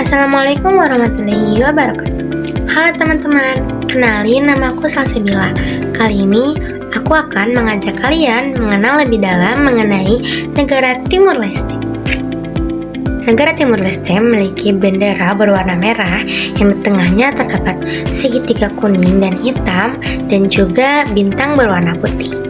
Assalamualaikum warahmatullahi wabarakatuh. Halo teman-teman, kenalin namaku Salsabila. Kali ini aku akan mengajak kalian mengenal lebih dalam mengenai negara Timur Leste. Negara Timur Leste memiliki bendera berwarna merah yang di tengahnya terdapat segitiga kuning dan hitam dan juga bintang berwarna putih.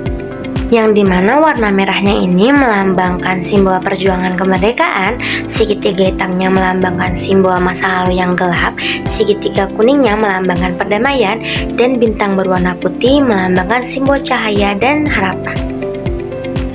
Yang dimana warna merahnya ini melambangkan simbol perjuangan kemerdekaan, segitiga hitamnya melambangkan simbol masa lalu yang gelap, segitiga kuningnya melambangkan perdamaian, dan bintang berwarna putih melambangkan simbol cahaya dan harapan.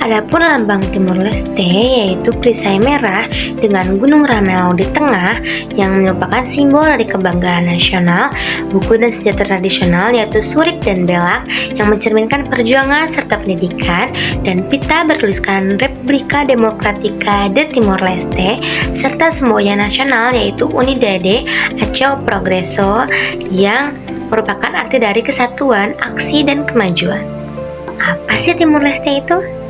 Adapun lambang Timur Leste yaitu perisai merah dengan Gunung Ramelau di tengah yang merupakan simbol dari kebanggaan nasional, buku dan senjata tradisional yaitu surik dan belak yang mencerminkan perjuangan serta pendidikan, dan pita bertuliskan Republika Demokratika de Timor Leste serta semboyan nasional yaitu Unidade Aceo Progreso yang merupakan arti dari kesatuan, aksi, dan kemajuan. Apa sih Timur Leste itu?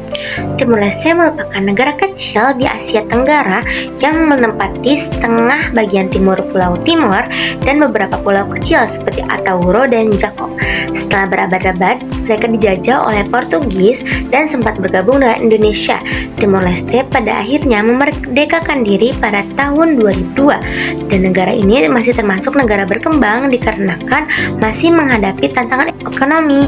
Timur Leste merupakan negara kecil di Asia Tenggara yang menempati setengah bagian timur Pulau Timor dan beberapa pulau kecil seperti Atauro dan Jako. Setelah berabad-abad, mereka dijajah oleh Portugis dan sempat bergabung dengan Indonesia. Timor Leste pada akhirnya memerdekakan diri pada tahun 2002 dan negara ini masih termasuk negara berkembang dikarenakan masih menghadapi tantangan ekonomi,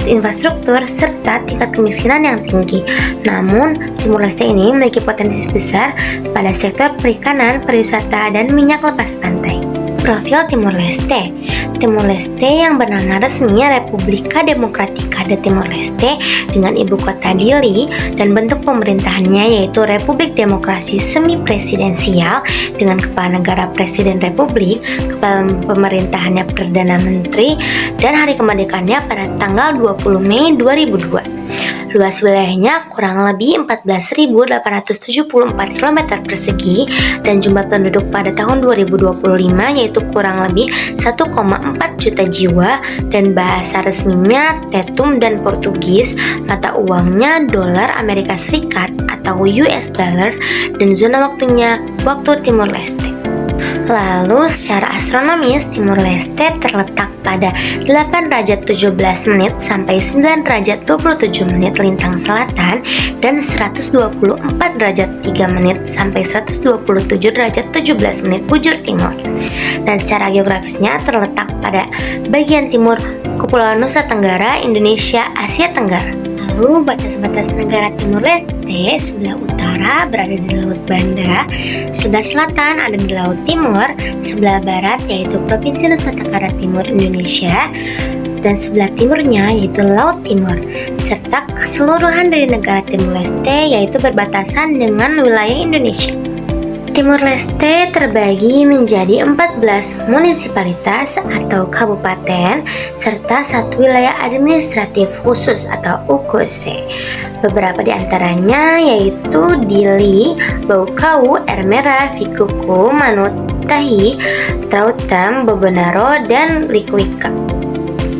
infrastruktur, serta tingkat kemiskinan yang tinggi. Namun, Timur Leste ini memiliki potensi besar pada sektor perikanan, pariwisata, dan minyak lepas pantai. Profil Timur Leste. Timur Leste yang bernama resmi Republika Demokratika de Timor Leste dengan ibu kota Dili dan bentuk pemerintahannya yaitu Republik Demokrasi Semi Presidensial dengan kepala negara Presiden Republik, kepala pemerintahannya Perdana Menteri, dan hari kemerdekaannya pada tanggal 20 Mei 2002. Luas wilayahnya kurang lebih 14.874 km persegi dan jumlah penduduk pada tahun 2025 yaitu kurang lebih 1,4 juta jiwa, dan bahasa resminya Tetum dan Portugis, mata uangnya dolar Amerika Serikat atau US dollar, dan zona waktunya waktu Timur Leste. Lalu secara astronomis Timur Leste terletak pada 8 derajat 17 menit sampai 9 derajat 27 menit lintang selatan dan 124 derajat 3 menit sampai 127 derajat 17 menit bujur timur. Dan secara geografisnya terletak pada bagian timur Kepulauan Nusa Tenggara, Indonesia, Asia Tenggara. Lalu batas-batas negara Timur Leste, sebelah utara berada di Laut Banda, sebelah selatan ada di Laut Timur, sebelah barat yaitu Provinsi Nusa Tenggara Timur Indonesia, dan sebelah timurnya yaitu Laut Timur, serta keseluruhan dari negara Timur Leste yaitu berbatasan dengan wilayah Indonesia. Timur Leste terbagi menjadi 14 munisipalitas atau kabupaten serta satu wilayah administratif khusus atau UKC. Beberapa di antaranya yaitu Dili, Baucau, Air Merah, Vikuku, Manut, Tahi, Trautam, Bobenaro, dan Likuika.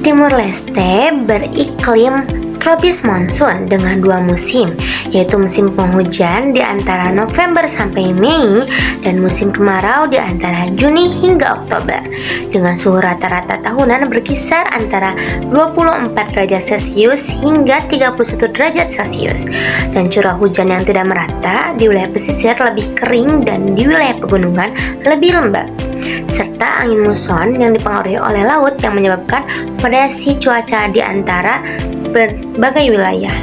Timur Leste beriklim tropis monsun dengan dua musim, yaitu musim penghujan di antara November sampai Mei dan musim kemarau di antara Juni hingga Oktober, dengan suhu rata-rata tahunan berkisar antara 24 derajat Celcius hingga 31 derajat Celcius, dan curah hujan yang tidak merata di wilayah pesisir lebih kering dan di wilayah pegunungan lebih lembab, serta angin muson yang dipengaruhi oleh laut yang menyebabkan variasi cuaca di antara berbagai wilayah.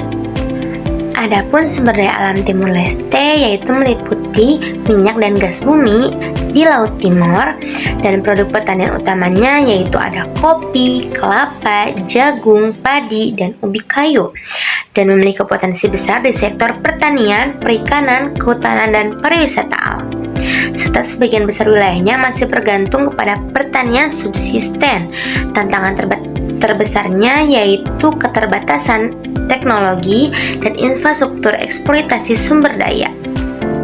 Adapun sumber daya alam Timur Leste yaitu meliputi minyak dan gas bumi di Laut Timor, dan produk pertanian utamanya yaitu ada kopi, kelapa, jagung, padi, dan ubi kayu, dan memiliki potensi besar di sektor pertanian, perikanan, kehutanan, dan pariwisata alam. Serta sebagian besar wilayahnya masih bergantung kepada pertanian subsisten. Tantangan terbesarnya yaitu keterbatasan teknologi dan infrastruktur eksploitasi sumber daya.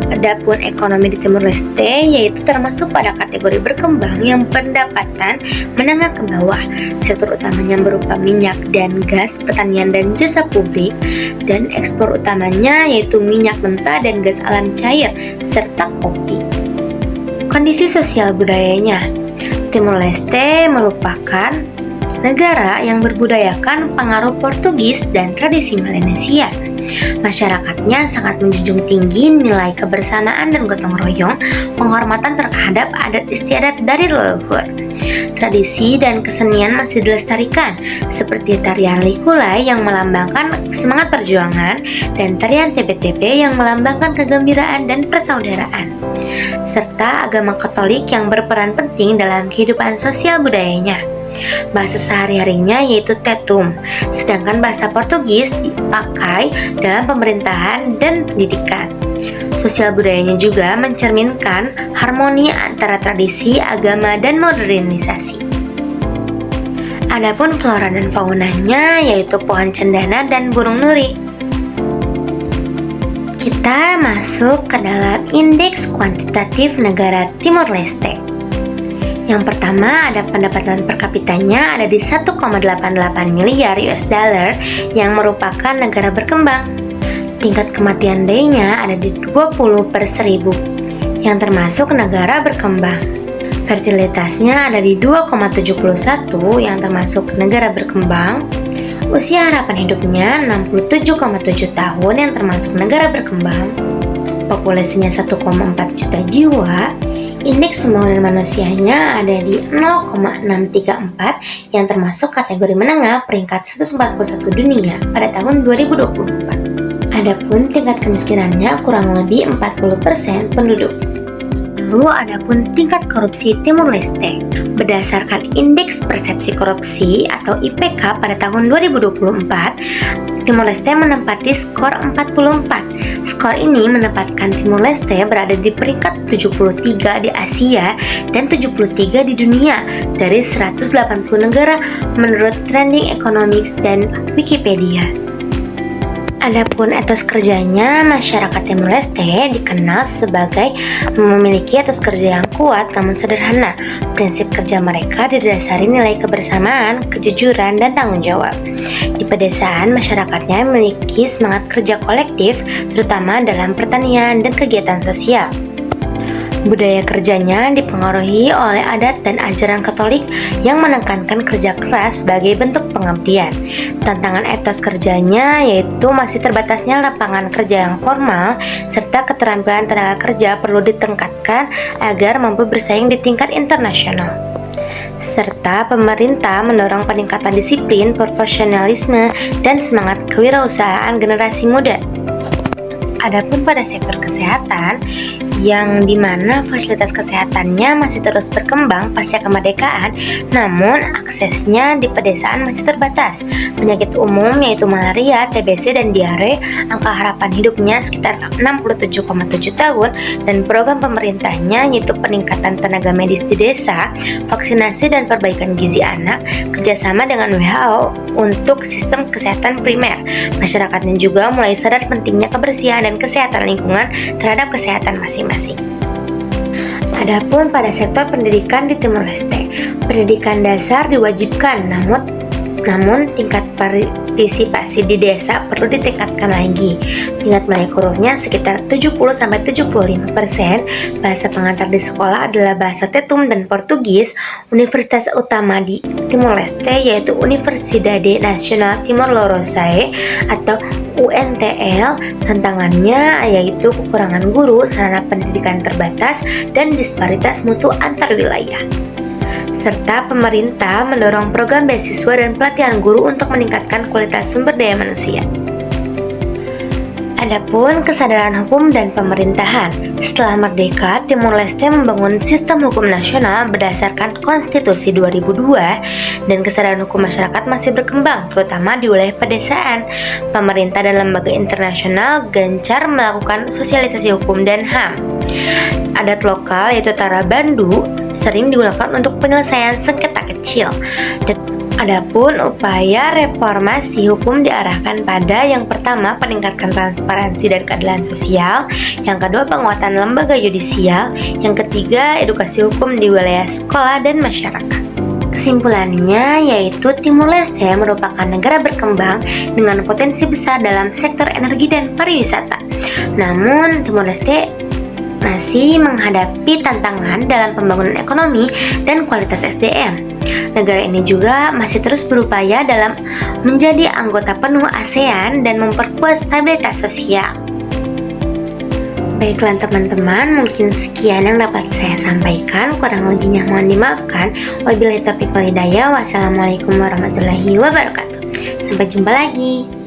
Adapun ekonomi di Timur Leste yaitu termasuk pada kategori berkembang yang pendapatan menengah ke bawah. Sektor utamanya berupa minyak dan gas, pertanian dan jasa publik, dan ekspor utamanya yaitu minyak mentah dan gas alam cair serta kopi. Kondisi sosial budayanya. Timor Leste merupakan negara yang berbudayakan pengaruh Portugis dan tradisi Melanesia. Masyarakatnya sangat menjunjung tinggi nilai kebersamaan dan gotong royong, penghormatan terhadap adat istiadat dari leluhur. Tradisi dan kesenian masih dilestarikan, seperti tarian likulai yang melambangkan semangat perjuangan dan tarian tepe-tepe yang melambangkan kegembiraan dan persaudaraan. Serta agama Katolik yang berperan penting dalam kehidupan sosial budayanya. Bahasa sehari-harinya yaitu Tetum, sedangkan bahasa Portugis dipakai dalam pemerintahan dan pendidikan. Sosial budayanya juga mencerminkan harmoni antara tradisi, agama, dan modernisasi. Adapun flora dan faunanya yaitu pohon cendana dan burung nuri. Kita masuk ke dalam indeks kuantitatif negara Timor Leste. Yang pertama ada pendapatan per kapitanya ada di 1,88 miliar US dollar yang merupakan negara berkembang. Tingkat kematian bayinya ada di 20/1000 yang termasuk negara berkembang. Fertilitasnya ada di 2,71 yang termasuk negara berkembang. Usia harapan hidupnya 67,7 tahun yang termasuk negara berkembang. Populasinya 1,4 juta jiwa. Indeks pembangunan manusianya ada di 0,634 yang termasuk kategori menengah peringkat 141 dunia pada tahun 2024. Adapun tingkat kemiskinannya kurang lebih 40% penduduk. Lalu adapun tingkat korupsi Timor Leste. Berdasarkan Indeks Persepsi Korupsi atau IPK pada tahun 2024, Timor Leste menempati skor 44. Skor ini menempatkan Timor Leste berada di peringkat 73 di Asia dan 73 di dunia dari 180 negara menurut Trending Economics dan Wikipedia. Adapun etos kerjanya, masyarakat Timor Leste dikenal sebagai memiliki etos kerja yang kuat namun sederhana. Prinsip kerja mereka didasari nilai kebersamaan, kejujuran, dan tanggung jawab. Di pedesaan, masyarakatnya memiliki semangat kerja kolektif, terutama dalam pertanian dan kegiatan sosial. Budaya kerjanya dipengaruhi oleh adat dan ajaran Katolik yang menekankan kerja keras sebagai bentuk pengabdian. Tantangan etos kerjanya yaitu masih terbatasnya lapangan kerja yang formal, serta keterampilan tenaga kerja perlu ditingkatkan agar mampu bersaing di tingkat internasional. Serta pemerintah mendorong peningkatan disiplin, profesionalisme, dan semangat kewirausahaan generasi muda. Adapun pada sektor kesehatan, yang dimana fasilitas kesehatannya masih terus berkembang pasca kemerdekaan, namun aksesnya di pedesaan masih terbatas. Penyakit umum yaitu malaria, TBC, dan diare, angka harapan hidupnya sekitar 67,7 tahun, dan program pemerintahnya yaitu peningkatan tenaga medis di desa, vaksinasi dan perbaikan gizi anak, kerjasama dengan WHO untuk sistem kesehatan primer. Masyarakatnya juga mulai sadar pentingnya kebersihan dan kesehatan lingkungan terhadap kesehatan masing-masing. Adapun pada sektor pendidikan di Timor Leste, pendidikan dasar diwajibkan, namun tingkat partisipasi di desa perlu ditingkatkan lagi. Tingkat nilai hurufnya sekitar 70-75%. Bahasa pengantar di sekolah adalah bahasa Tetum dan Portugis. Universitas utama di Timor Leste yaitu Universidade Nacional Timor Leste atau UNTL. Tantangannya yaitu kekurangan guru, sarana pendidikan terbatas, dan disparitas mutu antar wilayah. Serta pemerintah mendorong program beasiswa dan pelatihan guru untuk meningkatkan kualitas sumber daya manusia. Adapun kesadaran hukum dan pemerintahan. Setelah merdeka, Timor Leste membangun sistem hukum nasional berdasarkan Konstitusi 2002 dan kesadaran hukum masyarakat masih berkembang, terutama di wilayah pedesaan. Pemerintah dan lembaga internasional gencar melakukan sosialisasi hukum dan HAM. Adat lokal yaitu Tara Bandu sering digunakan untuk penyelesaian sengketa kecil. Adapun upaya reformasi hukum diarahkan pada yang pertama peningkatan transparansi dan keadilan sosial, yang kedua penguatan lembaga yudisial, yang ketiga edukasi hukum di wilayah sekolah dan masyarakat. Kesimpulannya yaitu Timor Leste merupakan negara berkembang dengan potensi besar dalam sektor energi dan pariwisata. Namun Timor Leste masih menghadapi tantangan dalam pembangunan ekonomi dan kualitas SDM. Negara ini juga masih terus berupaya dalam menjadi anggota penuh ASEAN dan memperkuat stabilitas sosial. Baiklah teman-teman, mungkin sekian yang dapat saya sampaikan. Kurang lebihnya mohon dimaafkan. Wabillahi taufiq wal hidayah. Wassalamualaikum warahmatullahi wabarakatuh. Sampai jumpa lagi.